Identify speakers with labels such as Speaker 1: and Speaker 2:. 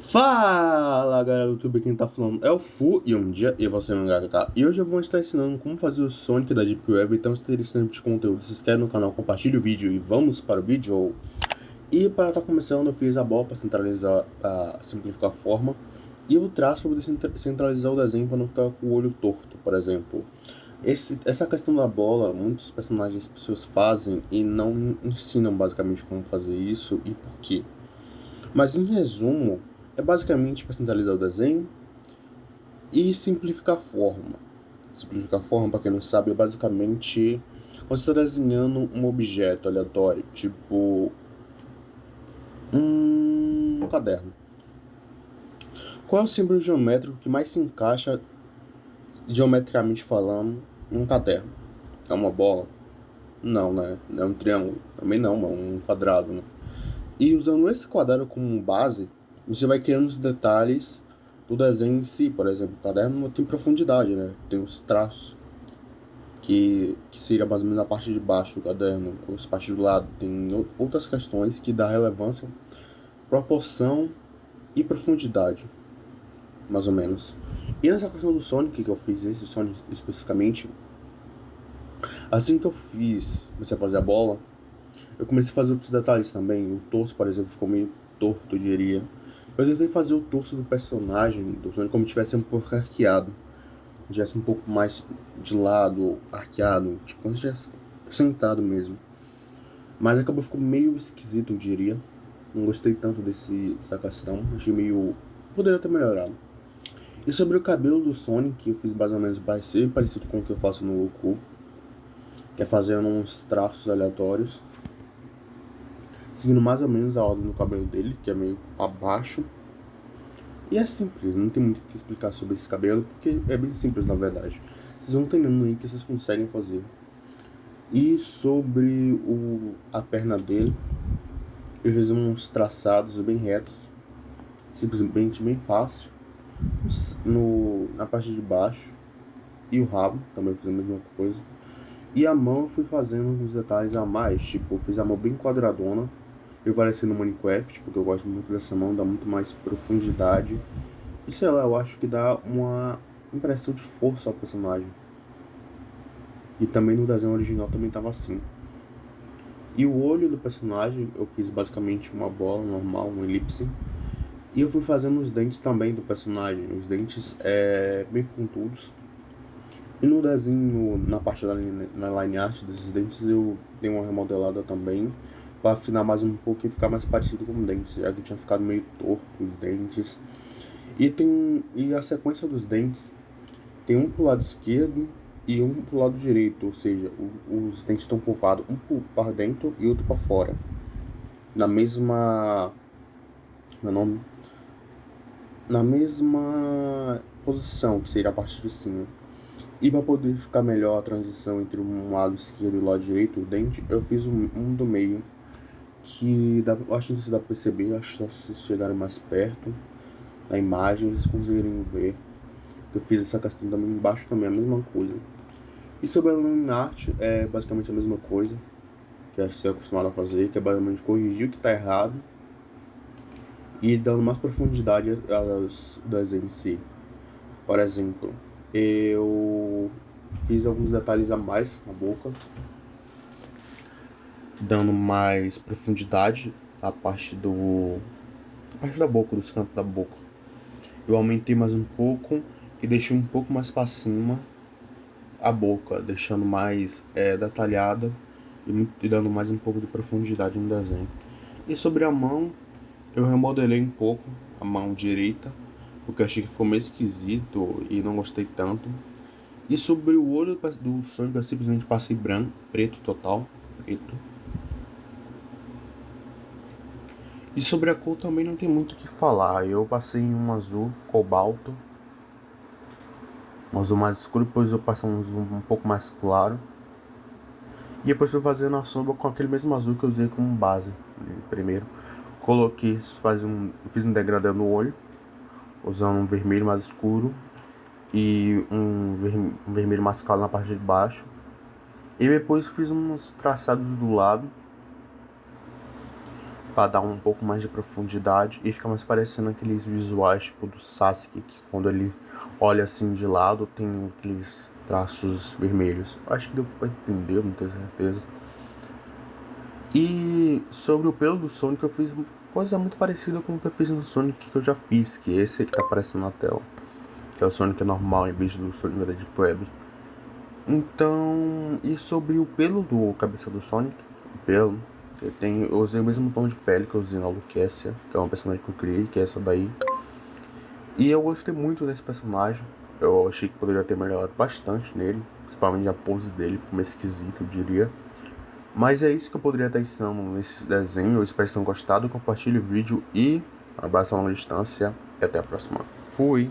Speaker 1: Fala galera do YouTube, quem tá falando é o Fu e um dia eu vou ser um HK. E hoje eu vou estar ensinando como fazer o Sonic da Deep Web. Então se tem esse tipo de conteúdo, se inscreve no canal, compartilha o vídeo e vamos para o vídeo. E para estar começando eu fiz a bola para centralizar, para simplificar a forma. E o traço para poder centralizar o desenho para não ficar com o olho torto, por exemplo. Essa questão da bola, muitos personagens as pessoas fazem e não ensinam basicamente como fazer isso e por quê. Mas em resumo, é basicamente para centralizar o desenho e simplificar a forma. Simplificar a forma, para quem não sabe, é basicamente você está desenhando um objeto aleatório, tipo um caderno. Qual é o símbolo geométrico que mais se encaixa, geometricamente falando, em um caderno? É uma bola? Não, né? É um triângulo? Também não, é um quadrado, né? E usando esse quadrado como base, você vai criando os detalhes do desenho em si. Por exemplo, o caderno não tem profundidade, né? Tem os traços, que seria mais ou menos a parte de baixo do caderno, as partes do lado. Tem outras questões que dá relevância, proporção e profundidade, mais ou menos. E nessa questão do Sonic, que eu fiz esse Sonic especificamente, assim que eu comecei a fazer a bola, eu comecei a fazer outros detalhes também. O torso, por exemplo, ficou meio torto, eu diria. Eu tentei fazer o torso do personagem, do Sonic, como se tivesse um pouco arqueado. Tivesse um pouco mais de lado, arqueado, tipo, como se tivesse sentado mesmo. Mas acabou ficando meio esquisito, eu diria. Não gostei tanto dessa questão. Achei meio... Poderia ter melhorado. E sobre o cabelo do Sonic, eu fiz mais ou menos parecido com o que eu faço no Goku. Que é fazendo uns traços aleatórios, seguindo mais ou menos a ordem do cabelo dele, que é meio abaixo. E é simples, não tem muito o que explicar sobre esse cabelo, porque é bem simples na verdade. Vocês vão entendendo aí que vocês conseguem fazer. E sobre a perna dele, eu fiz uns traçados bem retos, simplesmente bem fácil. Na parte de baixo, e o rabo, também fiz a mesma coisa. E a mão eu fui fazendo uns detalhes a mais, tipo, eu fiz a mão bem quadradona, eu parecendo no Minecraft, porque eu gosto muito dessa mão, dá muito mais profundidade. E sei lá, eu acho que dá uma impressão de força ao personagem. E também no desenho original também tava assim. E o olho do personagem eu fiz basicamente uma bola normal, um elipse. E eu fui fazendo os dentes também do personagem, os dentes bem pontudos. E no desenho, na parte na line art desses dentes, eu dei uma remodelada também, para afinar mais um pouco e ficar mais parecido com dentes, já que tinha ficado meio torto os dentes. E a sequência dos dentes tem um pro lado esquerdo e um pro lado direito, ou seja, os dentes estão curvados um para dentro e outro para fora, na mesma, meu nome, na mesma posição, que seria a parte de cima. E para poder ficar melhor a transição entre um lado esquerdo e o lado direito, o dente, eu fiz um do meio, que dá, eu acho que não sei se dá para perceber, acho que se vocês chegarem mais perto na imagem, vocês conseguirem ver. Eu fiz essa questão também embaixo também, a mesma coisa. E sobre a line art, é basicamente a mesma coisa, que acho que você é acostumado a fazer, que é basicamente corrigir o que está errado e dando mais profundidade às desenhos em si. Por exemplo, eu fiz alguns detalhes a mais na boca, dando mais profundidade à parte da boca, dos cantos da boca. Eu aumentei mais um pouco e deixei um pouco mais para cima a boca, deixando mais detalhada e dando mais um pouco de profundidade no desenho. E sobre a mão, eu remodelei um pouco a mão direita, porque eu achei que ficou meio esquisito e não gostei tanto. E sobre o olho do Sonic, eu simplesmente passei branco, preto total, preto. E sobre a cor também não tem muito o que falar. Eu passei em um azul cobalto, um azul mais escuro, depois eu passei um azul um pouco mais claro. E depois fui fazendo a sombra com aquele mesmo azul que eu usei como base primeiro. Fiz um degradê no olho, usando um vermelho mais escuro e um vermelho mais claro na parte de baixo. E depois fiz uns traçados do lado, pra dar um pouco mais de profundidade e fica mais parecendo aqueles visuais tipo do Sasuke, que quando ele olha assim de lado tem aqueles traços vermelhos. Acho que deu pra entender, não tenho certeza. E sobre o pelo do Sonic eu fiz uma coisa muito parecida com o que eu fiz no Sonic que eu já fiz, que é esse que tá aparecendo na tela. Que é o Sonic normal em vez do Sonic da Deep Web. Então, e sobre o pelo do cabeça do Sonic, o pelo, eu usei o mesmo tom de pele que eu usei na Lucasia, que é uma personagem que eu criei, que é essa daí. E eu gostei muito desse personagem. Eu achei que poderia ter melhorado bastante nele, principalmente a pose dele, ficou meio esquisito, eu diria. Mas é isso que eu poderia estar ensinando nesse desenho. Eu espero que tenham gostado. Compartilhe o vídeo e um abraço a longa distância. E até a próxima. Fui!